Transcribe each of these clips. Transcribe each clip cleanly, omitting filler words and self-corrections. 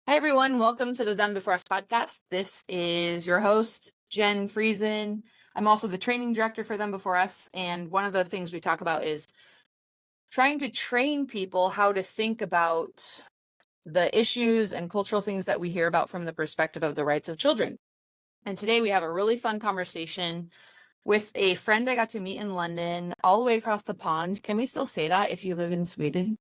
Hi, everyone. Welcome to the Done Before Us podcast. This is your host, Jen Friesen. I'm also the training director for Them Before Us. And one of the things we talk about is trying to train people how to think about the issues and cultural things that we hear about from the perspective of the rights of children. And today we have a really fun conversation with a friend I got to meet in London, all the way across the pond. Can we still say that if you live in Sweden?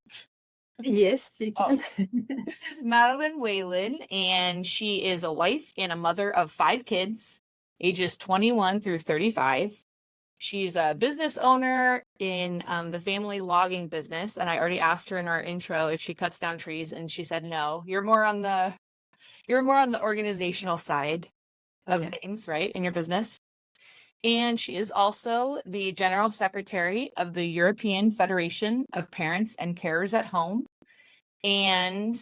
Yes, you Oh, can. this is Madeleine Wallin, and she is a wife and a mother of 5 kids, ages 21 through 35. She's a business owner in the family logging business, and I already asked her in our intro if she cuts down trees, and she said no. You're more on the organizational side of Yeah. things, right, in your business. And she is also the general secretary of the European Federation of Parents and Carers at Home, and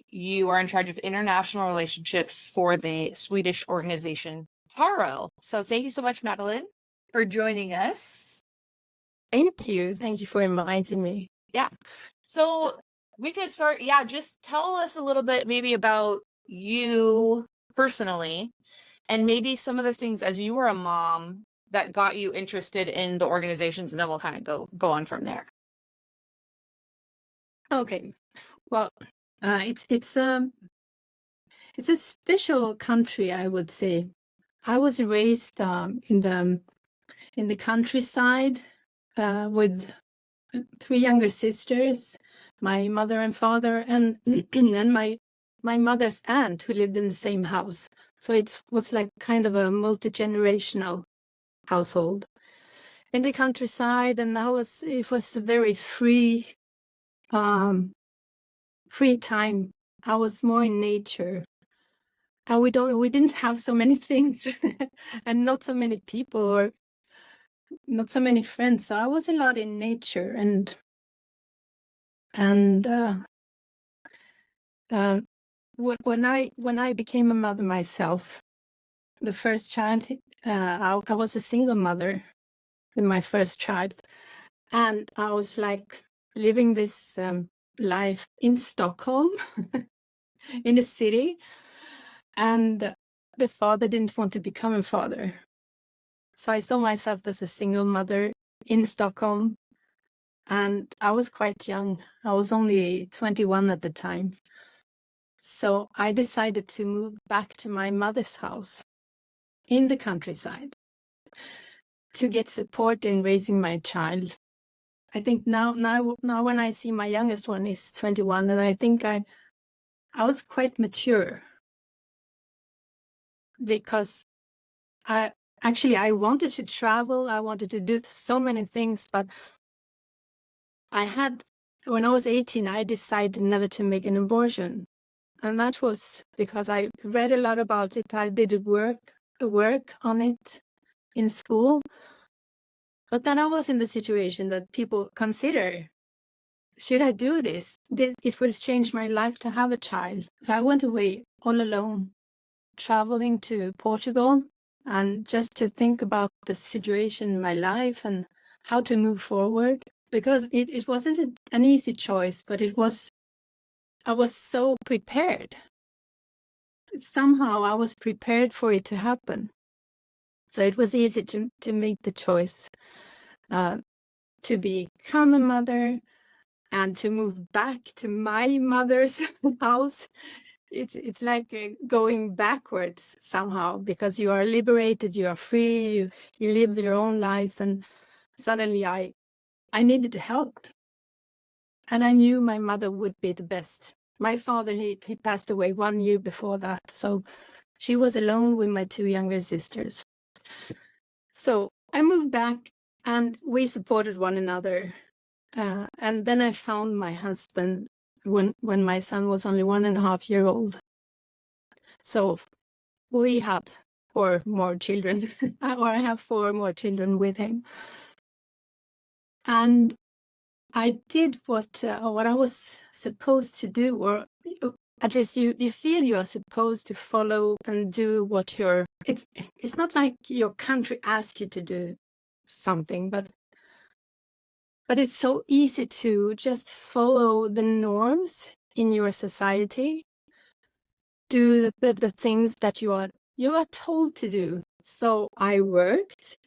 you are in charge of international relationships for the Swedish organization Haro. So thank you so much, Madeleine, for joining us. Thank you. Thank you for inviting me. Yeah. So we could start, yeah, just tell us a little bit maybe about you personally, and maybe some of the things as you were a mom that got you interested in the organizations, and then we'll kind of go on from there. Okay. Well, it's a special country, I would say. I was raised in the countryside with 3 younger sisters, my mother and father, and and my mother's aunt who lived in the same house. So it was like kind of a multi-generational household in the countryside, and it was a very um free time. I was more in nature, and we didn't have so many things and not so many people or not so many friends, so I was a lot in nature. And uh, uh when I became a mother myself, the first child, I was a single mother with my first child, and I was like living this life in Stockholm, in the city, and the father didn't want to become a father. So I saw myself as a single mother in Stockholm, and I was quite young. I was only 21 at the time. So I decided to move back to my mother's house in the countryside to get support in raising my child. I think now when I see my youngest one is 21, and I think I was quite mature, because I wanted to travel. I wanted to do so many things, but when I was 18, I decided never to make an abortion. And that was because I read a lot about it. I did work on it in school. But then I was in the situation that people consider, should I do this? It will change my life to have a child. So I went away all alone, traveling to Portugal, and just to think about the situation in my life and how to move forward. Because it wasn't an easy choice, but I was so prepared. Somehow I was prepared for it to happen. So it was easy to make the choice to become a mother and to move back to my mother's house. It's like going backwards somehow, because you are liberated, you are free, you live your own life, and suddenly I needed help. And I knew my mother would be the best. My father, he passed away 1 year before that, so she was alone with my 2 younger sisters. So I moved back, and we supported one another. And then I found my husband when my son was only 1.5 years old. So we have 4 more children, or I have 4 more children with him. And I did what I was supposed to do, or at least you feel you are supposed to follow and do what it's not like your country asks you to do something, but it's so easy to just follow the norms in your society. do the things that you are told to do. So I worked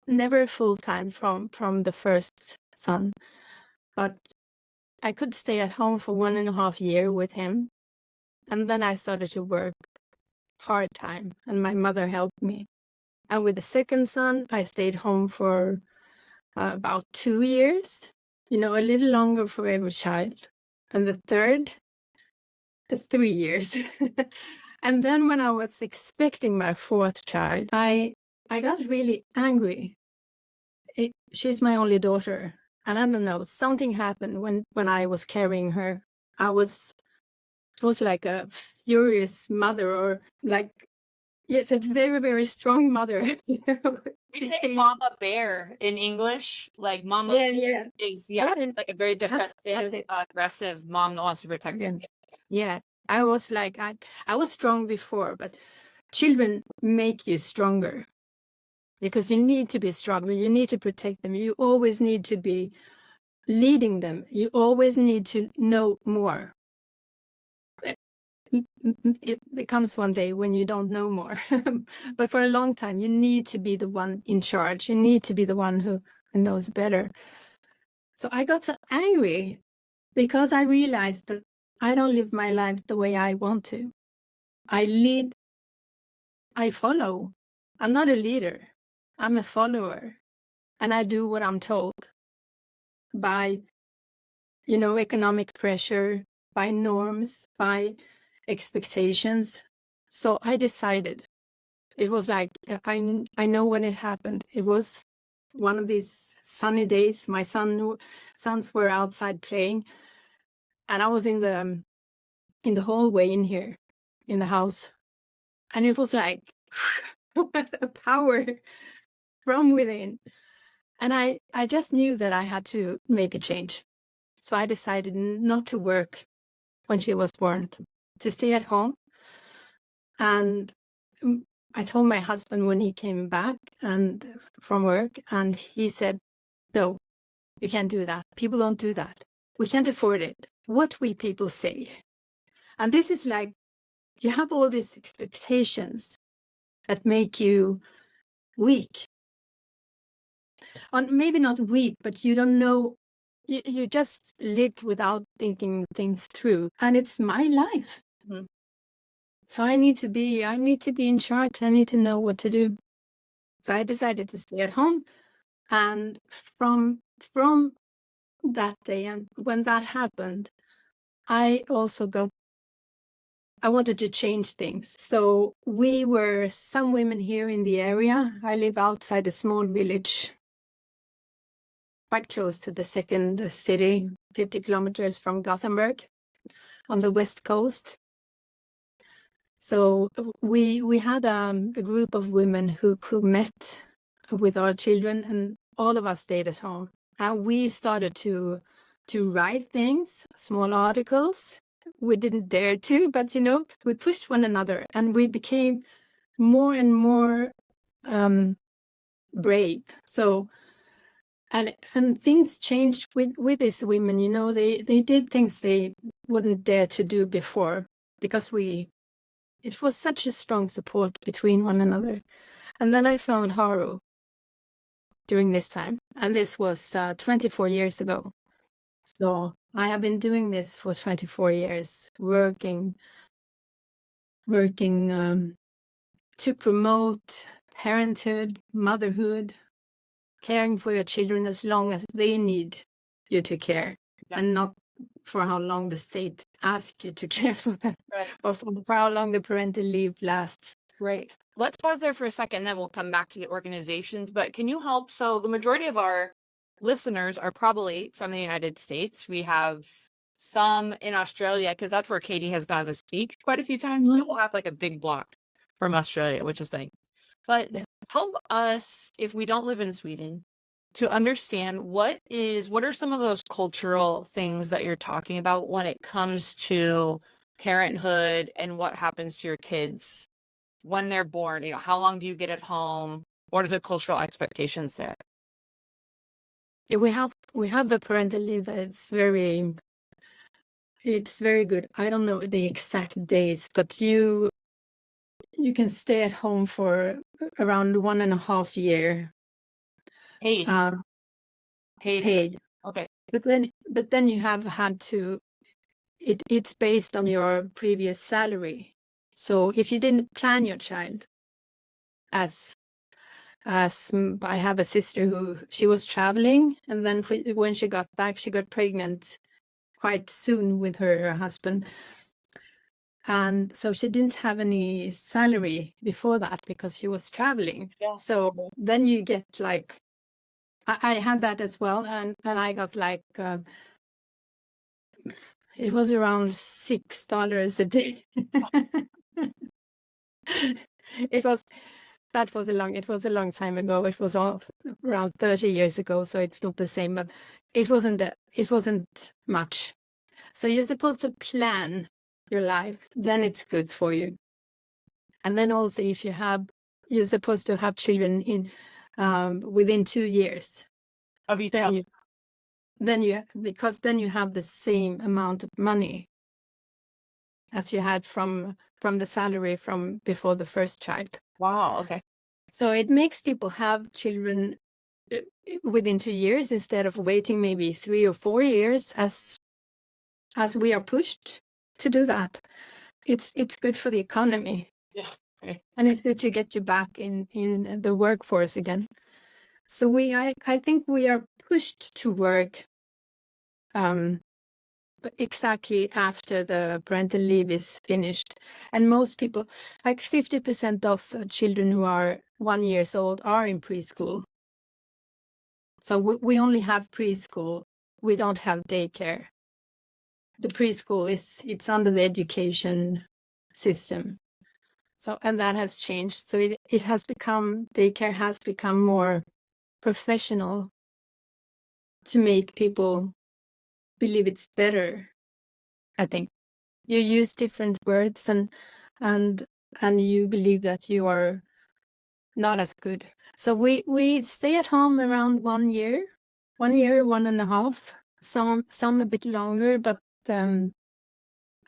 never full time from the first son, but I could stay at home for 1.5 years with him, and then I started to work part time, and my mother helped me. And with the second son, I stayed home for about 2 years, a little longer for every child. And the third, 3 years. And then when I was expecting my fourth child, I got really angry. She's my only daughter. And I don't know, something happened when I was carrying her. It was like a furious mother, or like, yes, a very, very strong mother. We say mama bear in English. Like mama is like a very defensive, aggressive mom that wants to protect you. Yeah. I was like, I was strong before, but children make you stronger because you need to be stronger. You need to protect them. You always need to be leading them. You always need to know more. It becomes one day when you don't know more. But for a long time, you need to be the one in charge. You need to be the one who knows better. So I got so angry because I realized that I don't live my life the way I want to. I lead, I follow. I'm not a leader. I'm a follower. And I do what I'm told by, economic pressure, by norms, by expectations. So I decided, it was like, I know when it happened. It was one of these sunny days. My sons were outside playing, and I was in the hallway in here, in the house. And it was like a power from within. And I just knew that I had to make a change. So I decided not to work when she was born, to stay at home. And I told my husband when he came back and from work, and he said, "No, you can't do that. People don't do that. We can't afford it. What will people say?" And this is like, you have all these expectations that make you weak. Or maybe not weak, but you don't know. You just live without thinking things through. And it's my life. Mm-hmm. So I need to be in charge. I need to know what to do. So I decided to stay at home. And from that day, and when that happened, I wanted to change things. So we were some women here in the area. I live outside a small village, quite close to the second city, 50 kilometers from Gothenburg on the west coast. So we had a group of women who met with our children, and all of us stayed at home. And we started to write things, small articles. We didn't dare to, but we pushed one another, and we became more and more brave. So and things changed with these women. They did things they wouldn't dare to do before, because it was such a strong support between one another. And then I found Haru during this time, and this was 24 years ago. So I have been doing this for 24 years, working to promote parenthood, motherhood, caring for your children as long as they need you to care, and not for how long the state asks you to care for them, or for how long the parental leave lasts. Right. Let's pause there for a second, then we'll come back to the organizations. But can you help? So the majority of our listeners are probably from the United States. We have some in Australia, because that's where Katie has gone to speak quite a few times. So we'll have like a big block from Australia, which is like, but help us, if we don't live in Sweden, to understand what are some of those cultural things that you're talking about when it comes to parenthood and what happens to your kids when they're born. How long do you get at home? What are the cultural expectations there? We have the parental leave. It's very It's very good. I don't know the exact days, but you can stay at home for around 1.5 year Paid. um, Paid. paid. Okay. But then you have had to. It's based on your previous salary. So if you didn't plan your child, as I have a sister who she was traveling, and then when she got back, she got pregnant quite soon with her husband. And so she didn't have any salary before that because she was traveling. Yeah. So then you get like, I had that as well. And I got like, it was around $6 a day. It was a long time ago. It was around 30 years ago. So it's not the same, but it wasn't much. So you're supposed to plan your life, then it's good for you. And then also if you're supposed to have children in within 2 years. Of each other. Because then you have the same amount of money as you had from the salary from before the first child. Wow. Okay. So it makes people have children within 2 years instead of waiting maybe 3 or 4 years as we are pushed to do that. It's good for the economy. Yeah. Okay. And it's good to get you back in the workforce again. So I think we are pushed to work exactly after the parental leave is finished. And most people, like 50% of children who are 1 year old are in preschool. So we only have preschool. We don't have daycare. The preschool it's under the education system. So, and that has changed. So daycare has become more professional to make people believe it's better. I think you use different words and you believe that you are not as good. So we stay at home around 1 year, 1.5 years, some a bit longer, but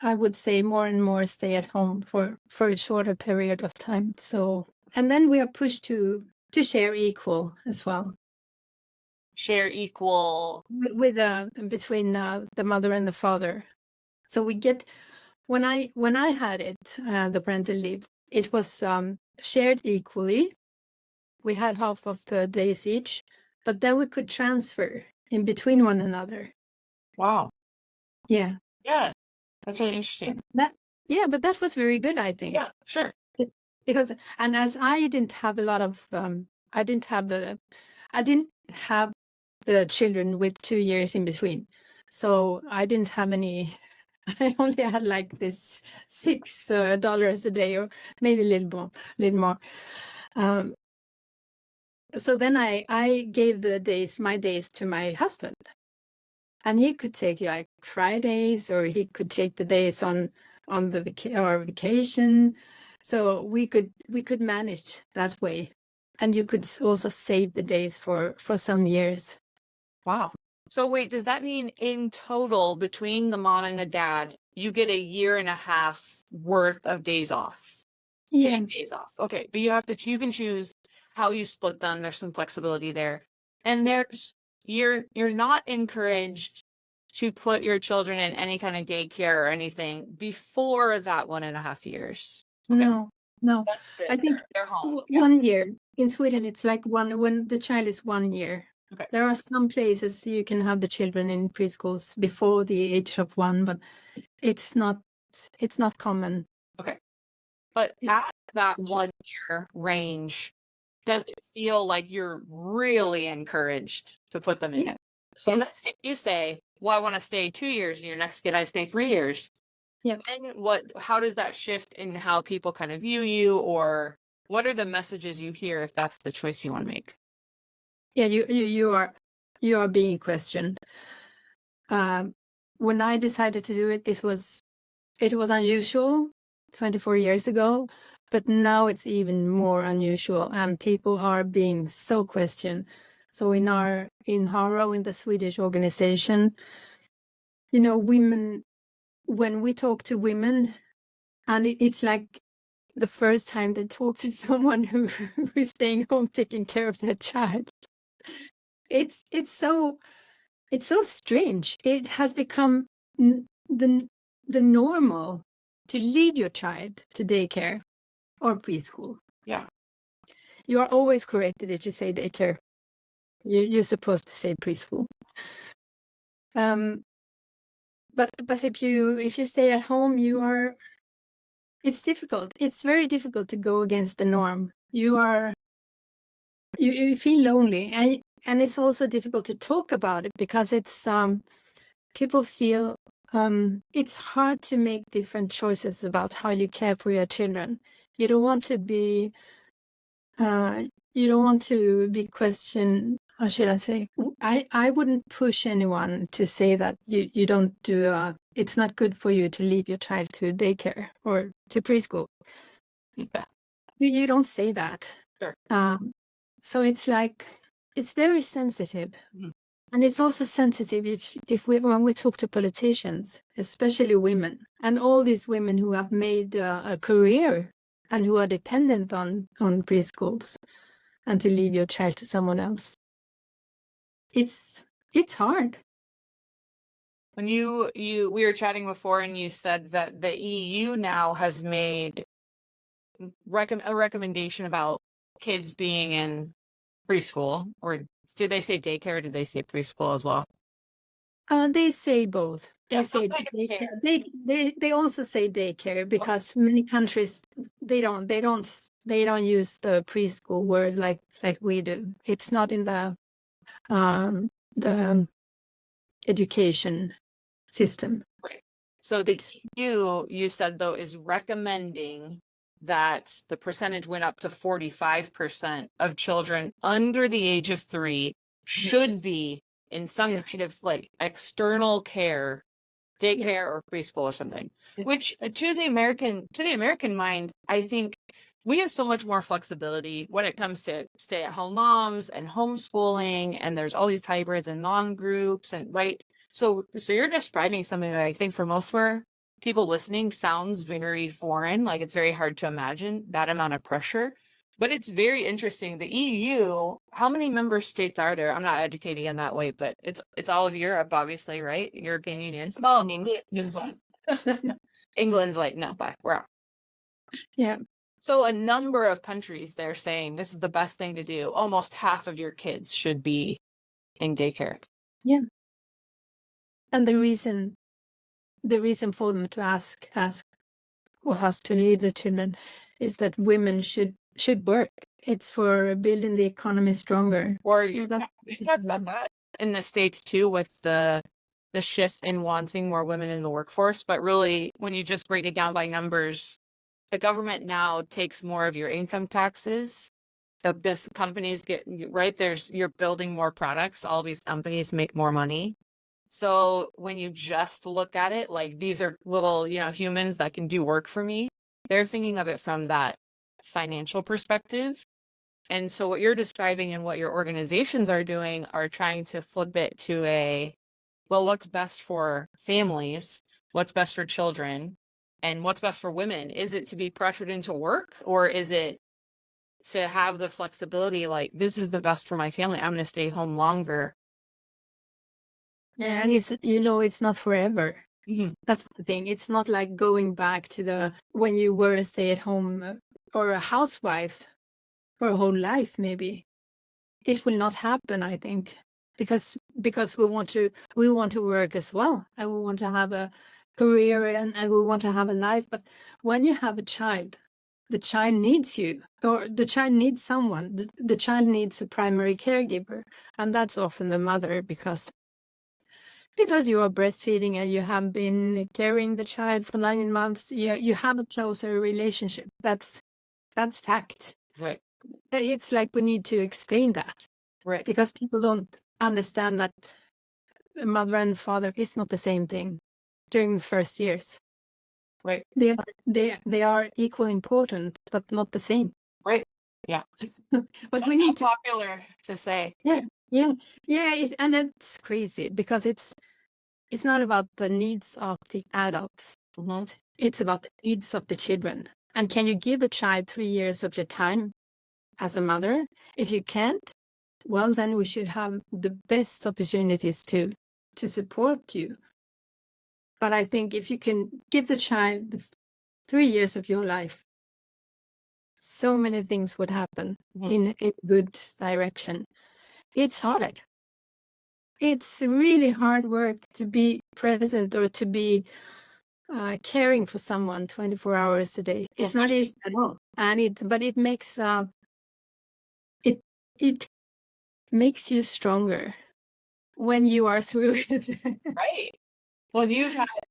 I would say more and more stay at home for a shorter period of time. So, and then we are pushed to share equal as well. Share equal with between the mother and the father. So we get when I had it the parental leave, it was shared equally. We had half of the days each, but then we could transfer in between one another. Wow. Yeah. Yeah. That's really interesting. But that was very good, I think. Yeah, sure. Because and as I didn't have a lot of I didn't have the children with 2 years in between. So I didn't have any. I only had like this $6 a day, or maybe a little more. So then I gave my days to my husband, and he could take like Fridays, or he could take the days on our vacation. So we could manage that way, and you could also save the days for some years. Wow. So wait, does that mean in total between the mom and the dad, you get 1.5 years worth of days off? Yeah. Paid days off. Okay, but you can choose how you split them. There's some flexibility there. And you're not encouraged to put your children in any kind of daycare or anything before that 1.5 years. Okay. No. That's good. I think They're home. Yeah. 1 year. In Sweden, it's like when the child is 1 year. Okay. There are some places you can have the children in preschools before the age of 1, but it's not common. Okay. But at that 1 year range, does it feel like you're really encouraged to put them in? Yeah. So let's say you say, well, I want to stay 2 years, and your next kid I stay 3 years. Yeah. Then how does that shift in how people kind of view you, or what are the messages you hear if that's the choice you want to make? Yeah, you are being questioned. When I decided to do it, it was unusual 24 years ago, but now it's even more unusual, and people are being so questioned. So in Haro, in the Swedish organization, women when we talk to women, and it's like the first time they talk to someone who is staying home taking care of their child, it's so strange. It has become the normal to leave your child to daycare or preschool. Yeah. You are always corrected if you say daycare. You're supposed to say preschool. But if you stay at home, it's difficult. It's very difficult to go against the norm. You feel lonely, and it's also difficult to talk about it because it's people feel it's hard to make different choices about how you care for your children. You don't want to be questioned. How should I say? I wouldn't push anyone to say that you don't do. It's not good for you to leave your child to daycare or to preschool. Yeah. You don't say that. Sure. So it's like it's very sensitive. Mhm. And it's also sensitive when we talk to politicians, especially women, and all these women who have made a career and who are dependent on preschools, and to leave your child to someone else. It's hard. When we were chatting before, and you said that the EU now has made a recommendation about kids being in preschool, or did they say daycare, or did they say preschool as well? They say both. They Yeah, say kind of care. they also say daycare because many countries they don't use the preschool word like we do. It's not in the education system. Right. So the EU, you said though, is recommending that the percentage went up to 45% of children under the age of 3 should be in some kind of like external care, daycare or preschool or something. Which to the American mind, I think we have so much more flexibility when it comes to stay-at-home moms and homeschooling, and there's all these hybrids and mom groups, and right. So you're describing something that I think for most of our people listening sounds very foreign. Like it's very hard to imagine that amount of pressure. But it's very interesting. The EU, how many member states are there? I'm not educating in that way, but it's all of Europe, obviously, right? European Union. Well, England's like, no, but we're out. Yeah. So a number of countries, they're saying this is the best thing to do. Almost half of your kids should be in daycare. Yeah. And the reason for them to ask or us to lead the children is that women should work. It's for building the economy stronger. Or you talked about that in the States too, with the shift in wanting more women in the workforce. But really, when you just break it down by numbers, the government now takes more of your income taxes. So this companies get right you're building more products. All these companies make more money. So when you just look at it, like these are little, humans that can do work for me, they're thinking of it from that financial perspective. And so what you're describing and what your organizations are doing are trying to flip it to what's best for families, what's best for children, and what's best for women. Is it to be pressured into work, or is it to have the flexibility, like, this is the best for my family, I'm going to stay home longer? Yeah, and it's not forever. Mhm. That's the thing. It's not like going back to when you were a stay-at-home or a housewife for a whole life, maybe. It will not happen, I think, because we want to work as well, and we want to have a career, and we want to have a life. But when you have a child, the child needs you, or the child needs someone. The child needs a primary caregiver, and that's often the mother, because you are breastfeeding and you have been carrying the child for 9 months. You have a closer relationship. That's fact. Right. It's like we need to explain that. Right. Because people don't understand that mother and father is not the same thing during the first years. Right. They are equally important, but not the same. Right. Yeah. But we need to. Popular to say. Yeah. And it's crazy because it's not about the needs of the adults. It's about the needs of the children. And can you give a child 3 years of your time as a mother? If you can't, well, then we should have the best opportunities to support you. But I think if you can give the child the 3 years of your life, so many things would happen in a good direction. It's hard. It's really hard work to be present or to be caring for someone 24 hours a day. It's not easy at all. But it makes it makes you stronger when you are through it. Right. Well,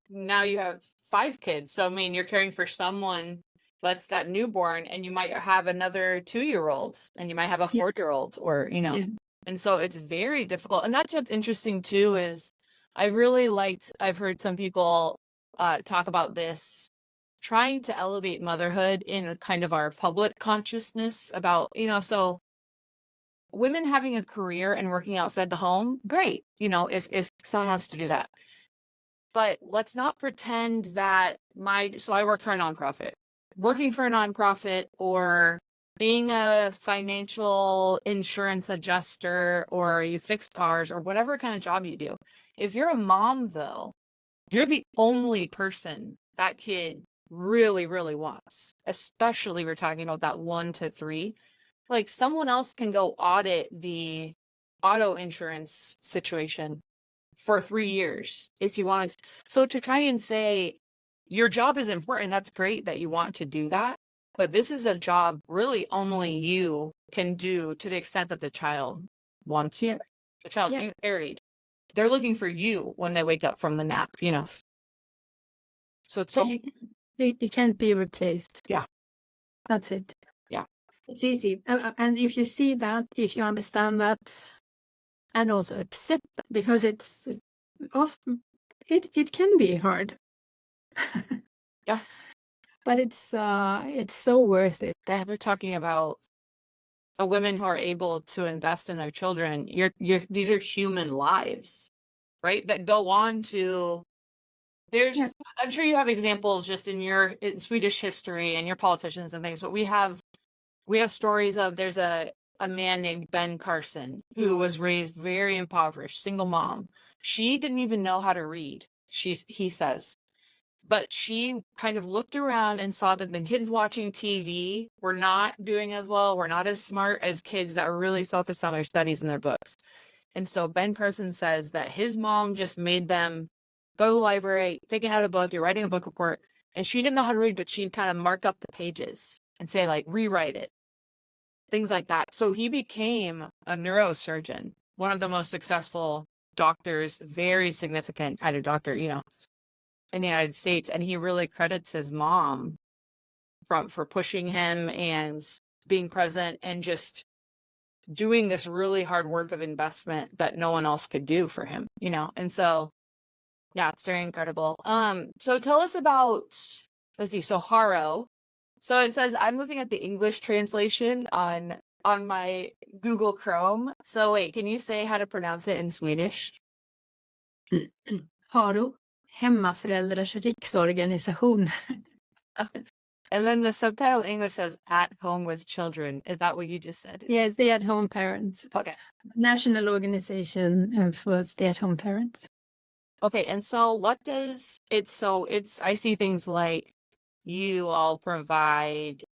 now you have 5 kids. So, I mean, you're caring for someone that's that newborn, and you might have another 2-year-old, and you might have a 4-year-old, or, Yeah. and so it's very difficult. And that's what's interesting too, is I've heard some people talk about this, trying to elevate motherhood in a kind of our public consciousness about, so women having a career and working outside the home, great, if someone wants to do that. But let's not pretend that so I work for a nonprofit. Working for a nonprofit, or being a financial insurance adjuster, or you fix cars, or whatever kind of job you do. If you're a mom, though, you're the only person that kid really, really wants, especially we're talking about that 1 to 3. Like, someone else can go audit the auto insurance situation for 3 years if you want to. So to try and say your job is important, that's great that you want to do that, but this is a job really only you can do, to the extent that the child wants you. The child ain't married. They're looking for you when they wake up from the nap, So it's so you can't be replaced. Yeah. That's it. Yeah. It's easy. And if you see that, if you understand that, and also accept that, because it's often it can be hard. Yeah. But it's so worth it. We're talking about the women who are able to invest in their children. These are human lives, right? That go on to. I'm sure you have examples just in Swedish history and your politicians and things, but we have stories of, there's a man named Ben Carson who was raised very impoverished, single mom. She didn't even know how to read, he says. But she kind of looked around and saw that the kids watching TV were not doing as well, were not as smart as kids that were really focused on their studies and their books. And so Ben Carson says that his mom just made them go to the library, taking out a book, you're writing a book report. And she didn't know how to read, but she'd kind of mark up the pages and say, like, rewrite it. Things like that. So he became a neurosurgeon, one of the most successful doctors, very significant kind of doctor, in the United States. And he really credits his mom for pushing him and being present and just doing this really hard work of investment that no one else could do for him, And so, yeah, it's very incredible. So tell us about, let's see, so Haro. So it says, I'm looking at the English translation on my Google Chrome. So wait, can you say how to pronounce it in Swedish? Haro, hemmaföräldrars riksorganisation. And then the subtitle in English says, At Home with Children. Is that what you just said? Yes, the at-home parents. Okay. National organization for stay-at-home parents. Okay, and so what does it, so it's, I see things like you all provide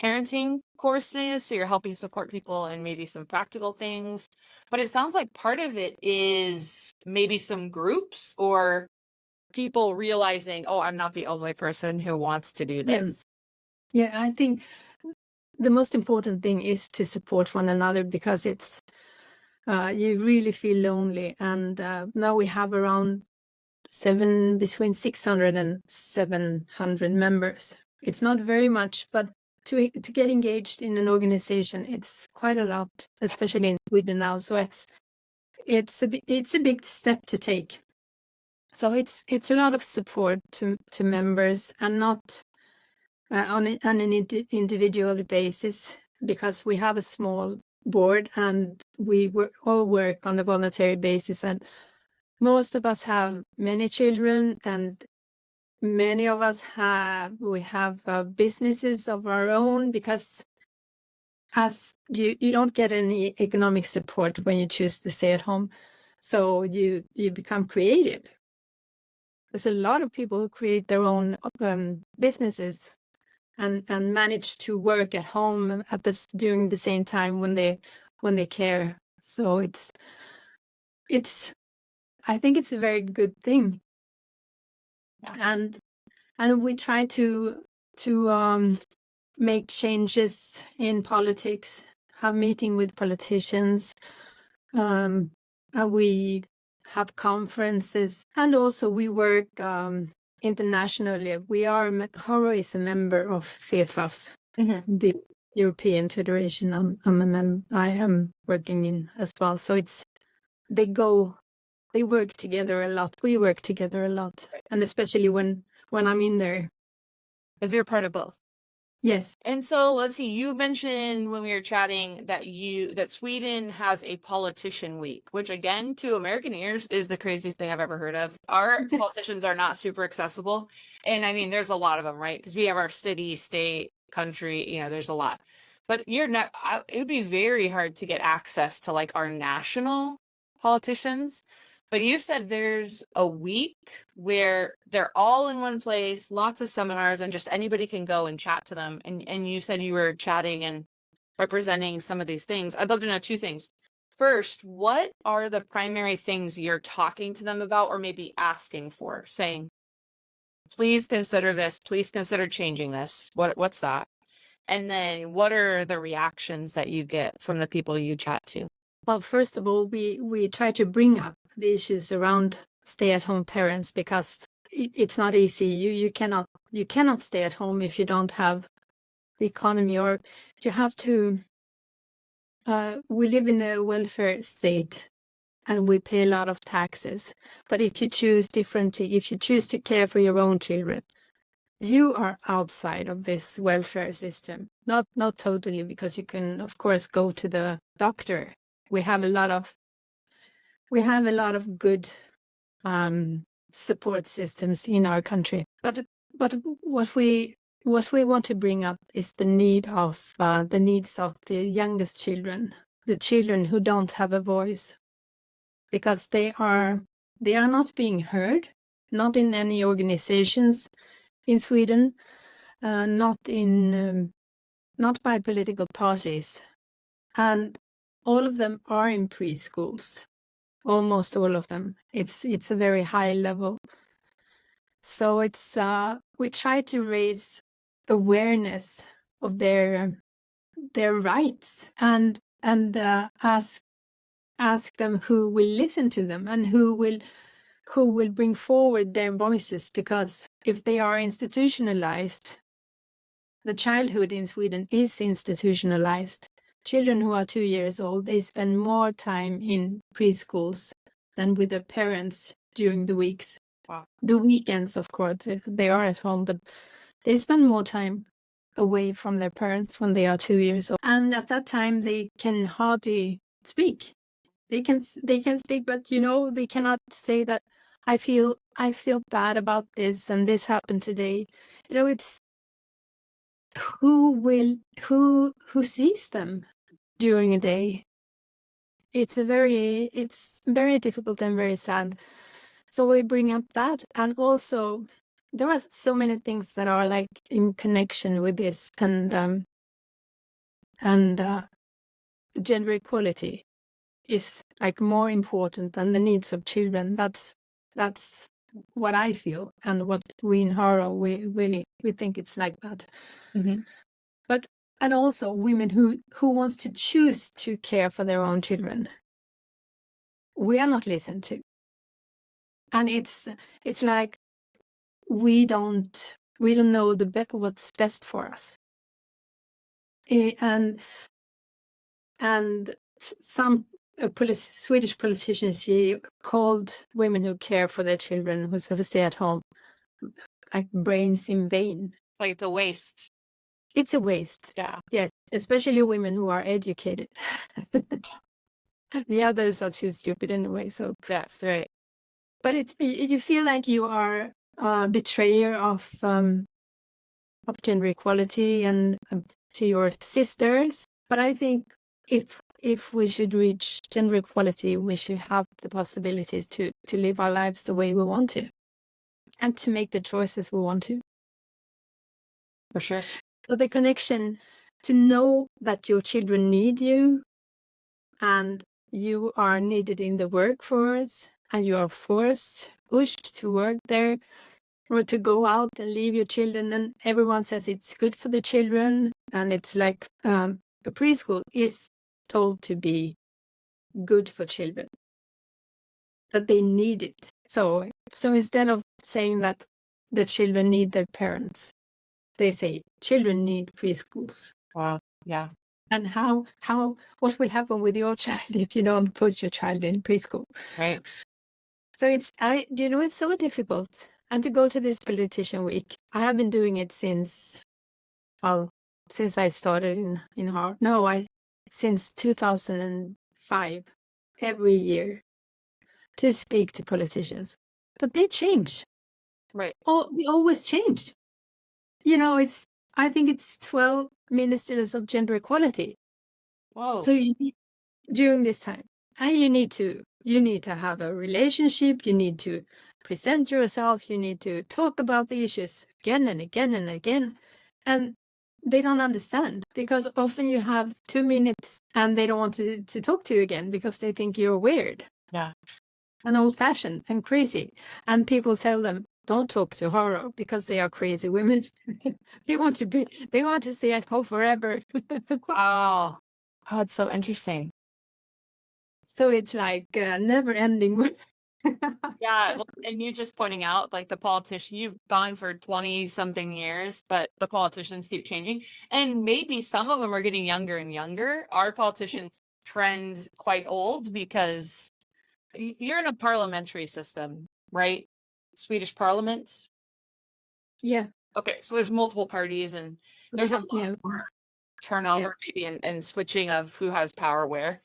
parenting courses, so you're helping support people and maybe some practical things, but it sounds like part of it is maybe some groups or people realizing, oh, I'm not the only person who wants to do this. Yeah, I think the most important thing is to support one another, because it's you really feel lonely, and now we have around between 600 and 700 members. It's not very much, but to get engaged in an organization, it's quite a lot, especially in Sweden now. So it's a big step to take. So it's a lot of support to members, and not on an individual basis, because we have a small board and we all work on a voluntary basis, and most of us have many children, and many of us have businesses of our own, because as you don't get any economic support when you choose to stay at home, so you become creative. There's a lot of people who create their own businesses and manage to work at home at this during the same time when they care. So it's I think it's a very good thing. And we try to make changes in politics, have meeting with politicians, and we have conferences, and also we work internationally. Horo is a member of FEFAF, the European Federation. I am working in as well. So they work together a lot. We work together a lot, and especially when I'm in there. Because you're part of both. Yes. And so let's see, you mentioned when we were chatting that Sweden has a politician week, which again, to American ears is the craziest thing I've ever heard of. Our politicians are not super accessible. And I mean, there's a lot of them, right? Because we have our city, state, country, there's a lot. But it would be very hard to get access to like our national politicians. But you said there's a week where they're all in one place, lots of seminars, and just anybody can go and chat to them. And you said you were chatting and representing some of these things. I'd love to know two things. First, what are the primary things you're talking to them about, or maybe asking for, saying, please consider this, please consider changing this? What's that? And then what are the reactions that you get from the people you chat to? Well, first of all, we try to bring up the issues around stay-at-home parents, because it's not easy. You cannot stay at home if you don't have the economy, or you have to. We live in a welfare state, and we pay a lot of taxes. But if you choose differently, if you choose to care for your own children, you are outside of this welfare system. Not totally, because you can, of course, go to the doctor. We have a lot of good support systems in our country. But what we want to bring up is the needs of the youngest children, the children who don't have a voice, because they are not being heard, not in any organizations in Sweden, not by political parties, and all of them are in preschools. Almost all of them. It's a very high level. So it's we try to raise awareness of their rights, and ask them who will listen to them, and who will bring forward their voices, because if they are institutionalized, the childhood in Sweden is institutionalized. Children who are 2 years old, they spend more time in preschools than with their parents during the weeks. Wow. The weekends, of course, they are at home, but they spend more time away from their parents when they are 2 years old. And at that time, they can hardly speak. They can speak, but they cannot say that I feel bad about this, and this happened today. It's who sees them during a day. It's very difficult and very sad. So we bring up that, and also there are so many things that are like in connection with this, and gender equality is like more important than the needs of children. That's what I feel, and what we in Haro we think it's like that. But and also women who wants to choose to care for their own children, we are not listened to, and it's like we don't know what's best for us. And some Swedish politicians, she called women who care for their children, who stay at home, like brains in vain. Like it's a waste. It's a waste. Yeah. Yes, especially women who are educated. The others are too stupid anyway. So yeah, right. But it's you feel like you are a betrayer of gender equality and to your sisters. But I think if we should reach gender equality, we should have the possibilities to live our lives the way we want to, and to make the choices we want to. For sure. So the connection to know that your children need you, and you are needed in the workforce, and you are pushed to work there, or to go out and leave your children, and everyone says it's good for the children, and it's like a preschool is told to be good for children, that they need it. So instead of saying that the children need their parents, they say children need preschools. Wow. Yeah. And what will happen with your child if you don't put your child in preschool? Right. So it's so difficult. And to go to this politician week, I have been doing it since I started in Harvard. No, since 2005, every year, to speak to politicians. But they change. Right. They always change. I think it's 12 ministers of gender equality. Whoa. So you need, during this time, and you need to have a relationship, you need to present yourself, you need to talk about the issues again and again and again. And they don't understand, because often you have 2 minutes and they don't want to talk to you again because they think you're weird. Yeah. And old-fashioned and crazy. And people tell them, don't talk to Horo because they are crazy women. They want to stay at home forever. Oh, it's so interesting. So it's like never ending. Yeah, well, and you just pointing out, like, the politician, you've gone for 20 something years, but the politicians keep changing. And maybe some of them are getting younger and younger. Our politicians trend quite old because you're in a parliamentary system, right? Swedish parliament. Yeah. Okay, so there's multiple parties and there's a lot more turnover maybe and switching of who has power where.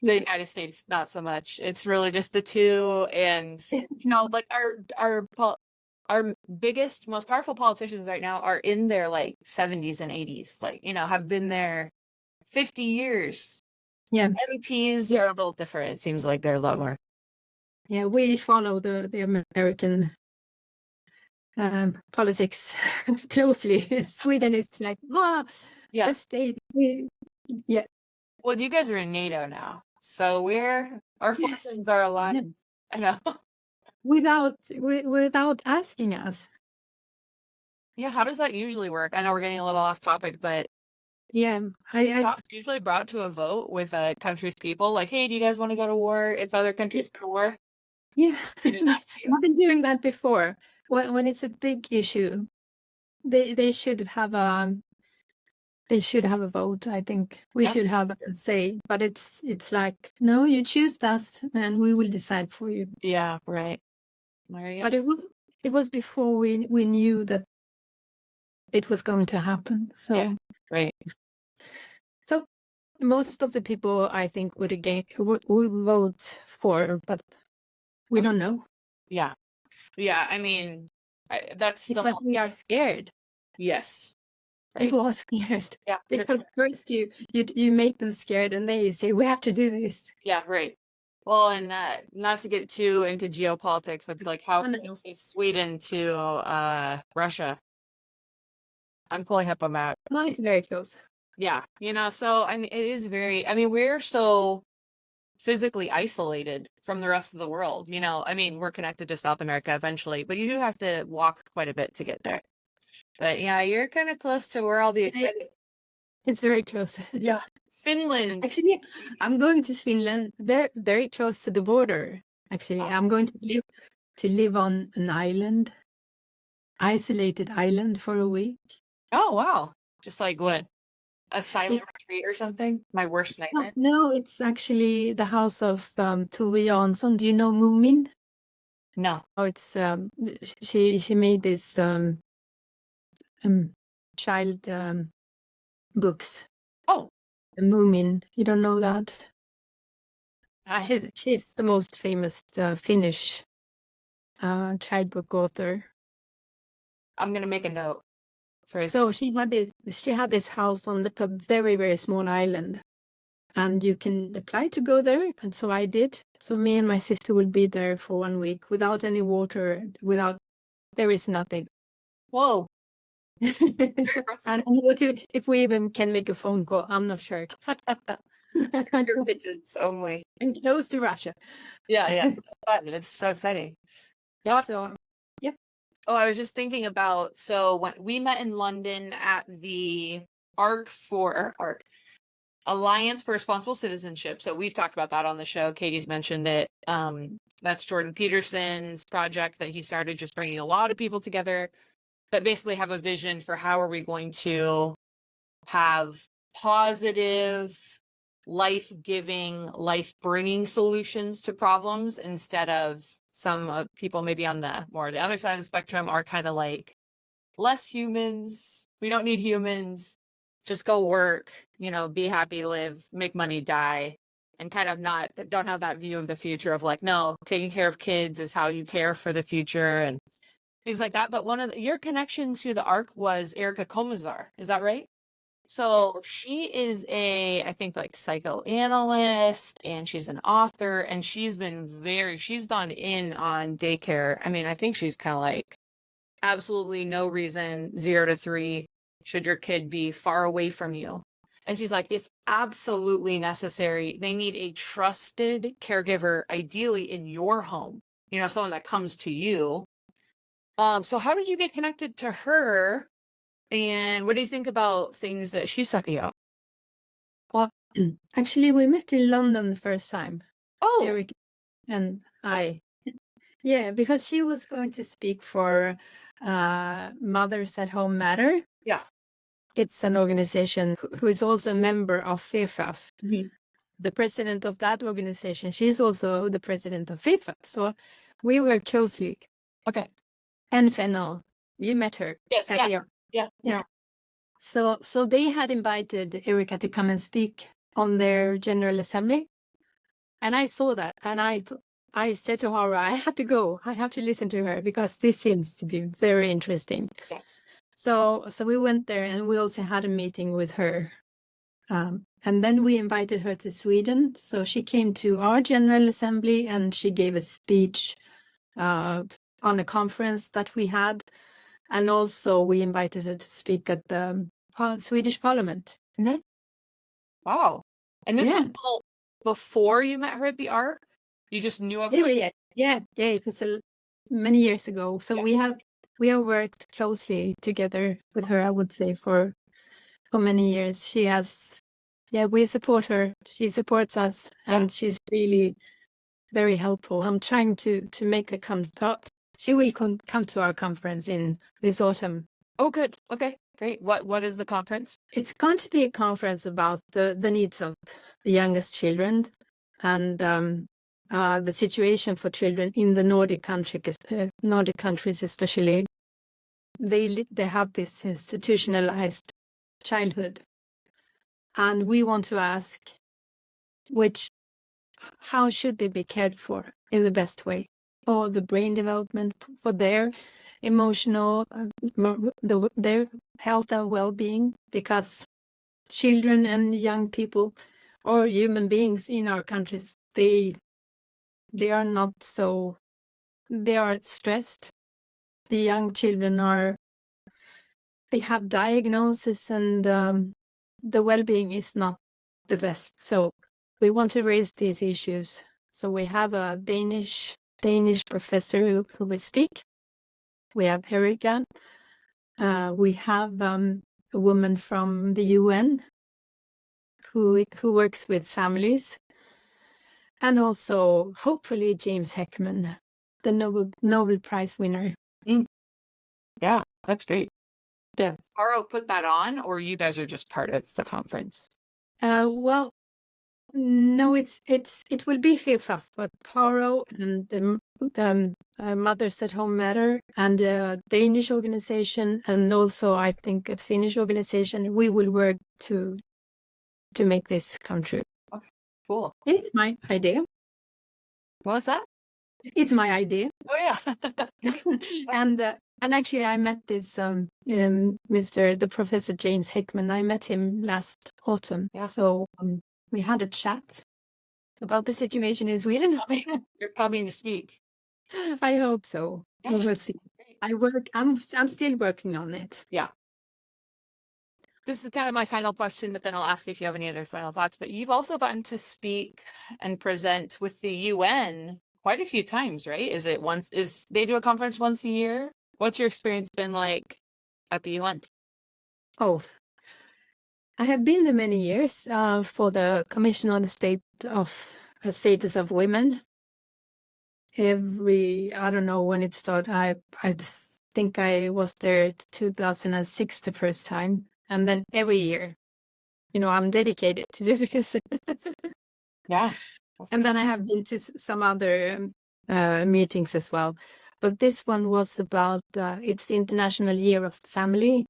The United States, not so much. It's really just the two, and like our biggest, most powerful politicians right now are in their like 70s and 80s, like have been there 50 years. Yeah. MPs are a little different. It seems like they're a lot more. Yeah, we follow the American politics closely. Sweden is like, Yeah. let's stay. Yeah. Well, you guys are in NATO now, so our fortunes are aligned. I know. Without asking us. Yeah, how does that usually work? I know we're getting a little off topic, but yeah, I usually brought to a vote with a country's people, like, hey, do you guys want to go to war if other countries go to war? Yeah, I've been doing that before. When it's a big issue, they should have a vote. I think we should have a say, but it's like, no, you choose us and we will decide for you. Yeah, right. But it was before we knew that it was going to happen. So yeah, right. So most of the people, I think, would vote for, but we don't know. Yeah. I mean, that's But we are scared. Yes. People are scared. Yeah. Because first you make them scared, and then you say we have to do this. Yeah, right. Well, and not to get too into geopolitics, but like how close is Sweden to Russia? I'm pulling up a map. No, it's very close. Yeah, so I mean, it is very. I mean, we're so physically isolated from the rest of the world. I mean, we're connected to South America eventually, but you do have to walk quite a bit to get there. But yeah, you're kind of close to where all the exciting. It's very close. Yeah, Finland. Actually, I'm going to Finland. They're very close to the border. Actually, I'm going to live on an isolated island for a week. Oh wow! Just like what? A silent retreat or something? My worst nightmare. No, it's actually the house of Tove Jansson. Do you know Moomin? No. Oh, it's she made this child books. Oh, Moomin. You don't know that? She's the most famous Finnish child book author. I'm gonna make a note. Sorry. So she had this house on a very, very small island, and you can apply to go there. And so I did. So me and my sister will be there for 1 week without any water, there is nothing. Whoa. And if we even can make a phone call, I'm not sure. Under pigeons only. And close to Russia. Yeah. It's so exciting. Yeah, so Oh, I was just thinking about, so when we met in London at the Alliance for Responsible Citizenship. So we've talked about that on the show. Katie's mentioned it. That's Jordan Peterson's project that he started, just bringing a lot of people together that basically have a vision for how are we going to have positive, life-giving, life-bringing solutions to problems, instead of some people maybe on the other side of the spectrum are kind of like, less humans, we don't need humans, just go work, be happy, live, make money, die, and kind of don't have that view of the future of like, no, taking care of kids is how you care for the future and things like that. But one of your connections to the ARC was Erica Komazar, is that right? So she is I think like psychoanalyst, and she's an author, and she's done in on daycare. I mean, I think she's kind of like, absolutely no reason, 0 to 3, should your kid be far away from you. And she's like, if absolutely necessary, they need a trusted caregiver, ideally in your home, someone that comes to you. So how did you get connected to her? And what do you think about things that she's talking about? well, actually, we met in London the first time. Oh, Eric and I. Yeah, because she was going to speak for Mothers at Home Matter. yeah. It's an organization who is also a member of FIFAF. Mhm. The president of that organization, she's also the president of FIFAF. So we work closely. Okay. And Fennel, you met her. Yes. Yeah. So they had invited Erica to come and speak on their General Assembly. And I saw that, and I said to her, I have to go. I have to listen to her because this seems to be very interesting. Okay. So we went there, and we also had a meeting with her. And then we invited her to Sweden. So she came to our General Assembly, and she gave a speech on a conference that we had. And also we invited her to speak at the Swedish Parliament. Mm-hmm. Wow. And this Yeah. was all before you met her at the ARC? You just knew of her? Yeah, it was many years ago. So Yeah. we have worked closely together with her, I would say, for many years. We support her. She supports us, and she's really very helpful. I'm trying to make her come talk. She will come to our conference in this autumn. Oh, good. Okay, great. What is the conference? It's going to be a conference about the needs of the youngest children, and the situation for children in the Nordic countries, especially. They have this institutionalized childhood, and we want to ask how should they be cared for in the best way for the brain development, for their emotional, their health and well-being, because children and young people or human beings in our countries, they are not so, they are stressed. The young children they have diagnosis, and the well-being is not the best. So we want to raise these issues. So we have a Danish professor who will speak. We have Erica. We have a woman from the UN who works with families, and also hopefully James Heckman, the Nobel Prize winner. Yeah, that's great. Yeah. Faro put that on, or you guys are just part of the conference? Well, no, it will be FIFAF, but Paro and the Mothers at Home Matter and a Danish organization, and also I think a Finnish organization, we will work to make this come true. Okay, cool. It's my idea. What was that? It's my idea. Oh yeah. And actually, I met this the Professor James Hickman. I met him last autumn. Yeah. So we had a chat about the situation in Sweden. You're coming to speak. I hope so. Yeah. We'll see. Great. I'm still working on it. Yeah. This is kind of my final question, but then I'll ask if you have any other final thoughts. But you've also gotten to speak and present with the UN quite a few times, right? They do a conference once a year? What's your experience been like at the UN? Oh, I have been there many years for the Commission on the Status of Women. I don't know when it started. I think I was there 2006 the first time, and then every year, I'm dedicated to this. Yeah. And then I have been to some other meetings as well. But this one was about, it's the International Year of the Family,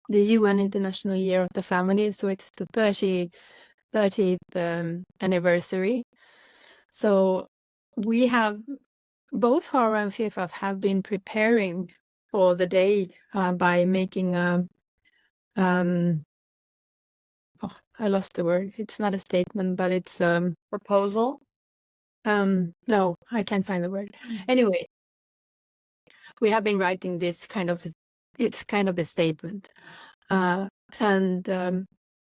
the UN International Year of the Family. So it's the 30th anniversary. So we have, both HARA and FIFAF have been preparing for the day by making I lost the word. It's not a statement, but it's Proposal? no, I can't find the word. Anyway, we have been writing this it's kind of a statement. And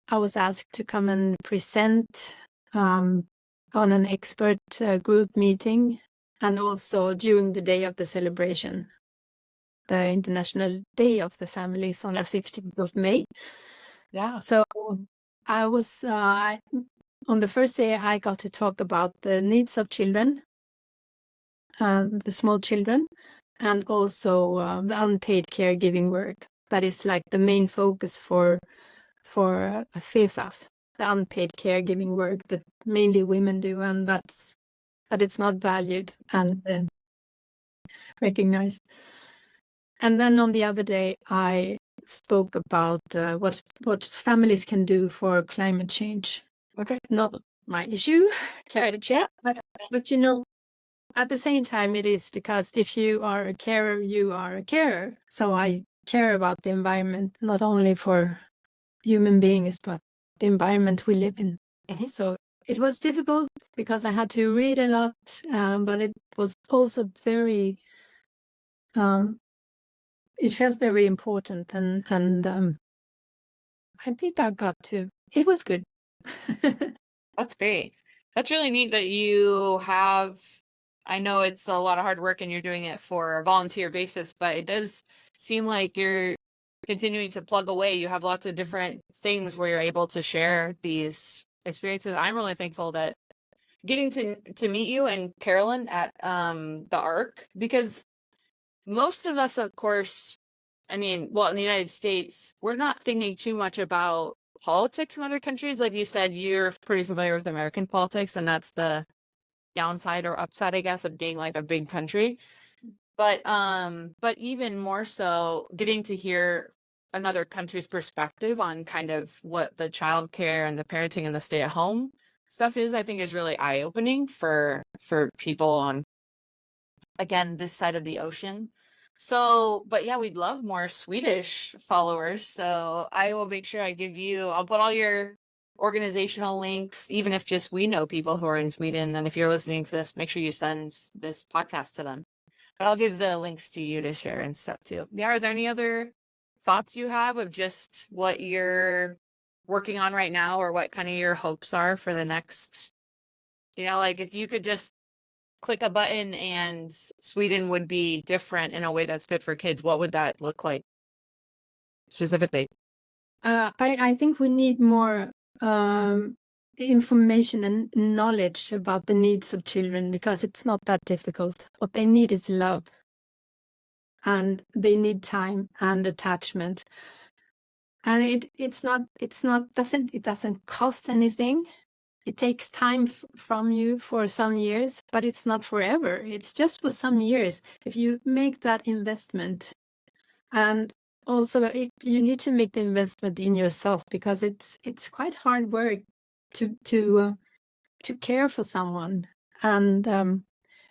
I was asked to come and present on an expert group meeting, and also during the day of the celebration. The International Day of the Families on the 15th of May. Yeah. So I was, on the first day, I got to talk about the needs of children, the small children, and also the unpaid caregiving work. That is like the main focus for FIFAF, the unpaid caregiving work that mainly women do, and that it's not valued and recognized. And then on the other day, I spoke about what families can do for climate change. Okay. Not my issue, climate change, but at the same time, it is, because if you are a carer, you are a carer. So I care about the environment, not only for human beings, but the environment we live in. Mhm. So it was difficult because I had to read a lot, but it was also very, it felt very important, and I think it was good. That's great. That's really neat that you have, I know it's a lot of hard work and you're doing it for a volunteer basis, but it does seem like you're continuing to plug away. You have lots of different things where you're able to share these experiences. I'm really thankful that getting to meet you and Carolyn at the ARC, because most of us, of course, I mean, well, in the United States, we're not thinking too much about politics in other countries. Like you said, you're pretty familiar with American politics, and that's the downside or upside, I guess, of being like a big country. But even more so, getting to hear another country's perspective on kind of what the childcare and the parenting and the stay-at-home stuff is, I think is really eye-opening for people on, again, this side of the ocean. So, but yeah, we'd love more Swedish followers. So I will make sure I'll put all your organizational links, even if just we know people who are in Sweden. And if you're listening to this, make sure you send this podcast to them. But I'll give the links to you to share and stuff too. Yeah, are there any other thoughts you have of just what you're working on right now, or what kind of your hopes are for the next, like if you could just click a button and Sweden would be different in a way that's good for kids, what would that look like specifically? I think we need more information and knowledge about the needs of children, because it's not that difficult. What they need is love, and they need time and attachment. And it doesn't cost anything. It takes time from you for some years, but it's not forever. It's just for some years. If you make that investment, and also if you need to make the investment in yourself, because it's quite hard work to care for someone, and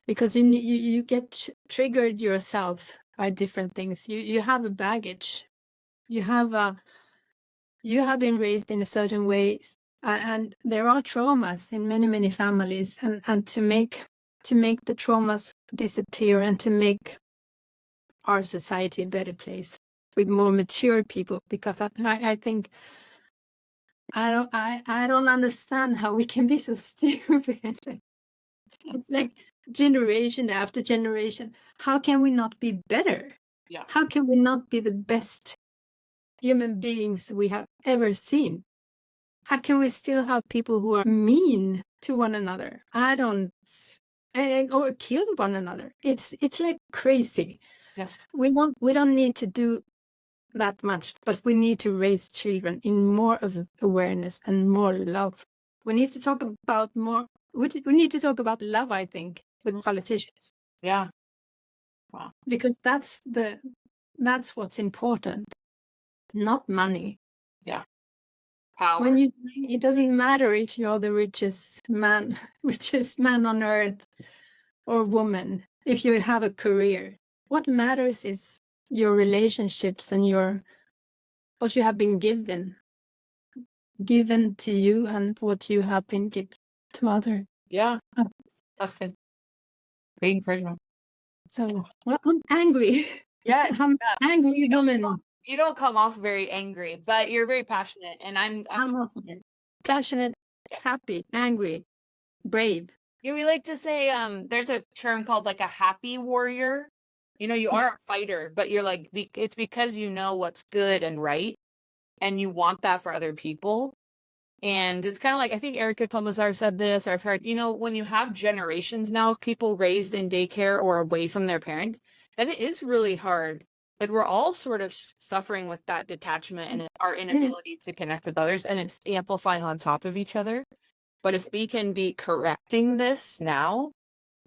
because you get triggered yourself by different things. You have a baggage. You have been raised in a certain way, and there are traumas in many families, and to make the traumas disappear and to make our society a better place with more mature people, because I think I don't understand how we can be so stupid. It's like generation after generation. How can we not be better? Yeah. How can we not be the best human beings we have ever seen? How can we still have people who are mean to one another? Or kill one another. It's like crazy. Yes. We don't need to do that much, but we need to raise children in more of awareness and more love. We need to talk about more. We need to talk about love, I think, with politicians. Yeah. Wow. Because that's what's important, not money. Yeah. Power. It doesn't matter if you're the richest man on earth or woman. If you have a career, what matters is your relationships and what you have been given to you and what you have been given to others. Yeah. That's good. Great encouragement. So, well, I'm angry. Yes. I'm angry woman. You don't come off very angry, but you're very passionate, and I'm also passionate, happy, angry, brave. Yeah, we like to say there's a term called like a happy warrior. You are a fighter, but you're like it's because you know what's good and right, and you want that for other people. And it's kind of like, I think Erica Commissar said this, or I've heard, when you have generations now of people raised in daycare or away from their parents, then it is really hard. Like we're all sort of suffering with that detachment and our inability to connect with others, and it's amplifying on top of each other. But if we can be correcting this now,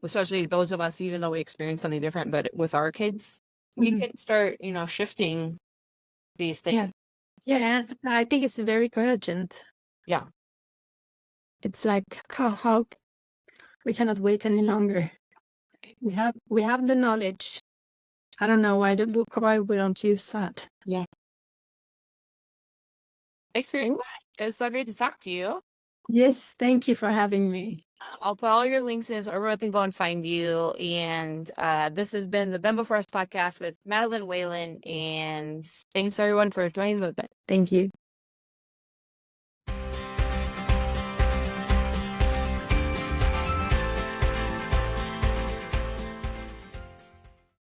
especially those of us, even though we experience something different, but with our kids, we can start, shifting these things. Yeah, I think it's very urgent. Yeah. It's like how we cannot wait any longer. We have the knowledge. I don't know why we don't use that. Yeah. Thanks for your time. It was so great to talk to you. Yes, thank you for having me. I'll put all your links in so everyone can go and find you. And this has been the Been Before Us podcast with Madeleine Wallin. And thanks everyone for joining the event. Thank you.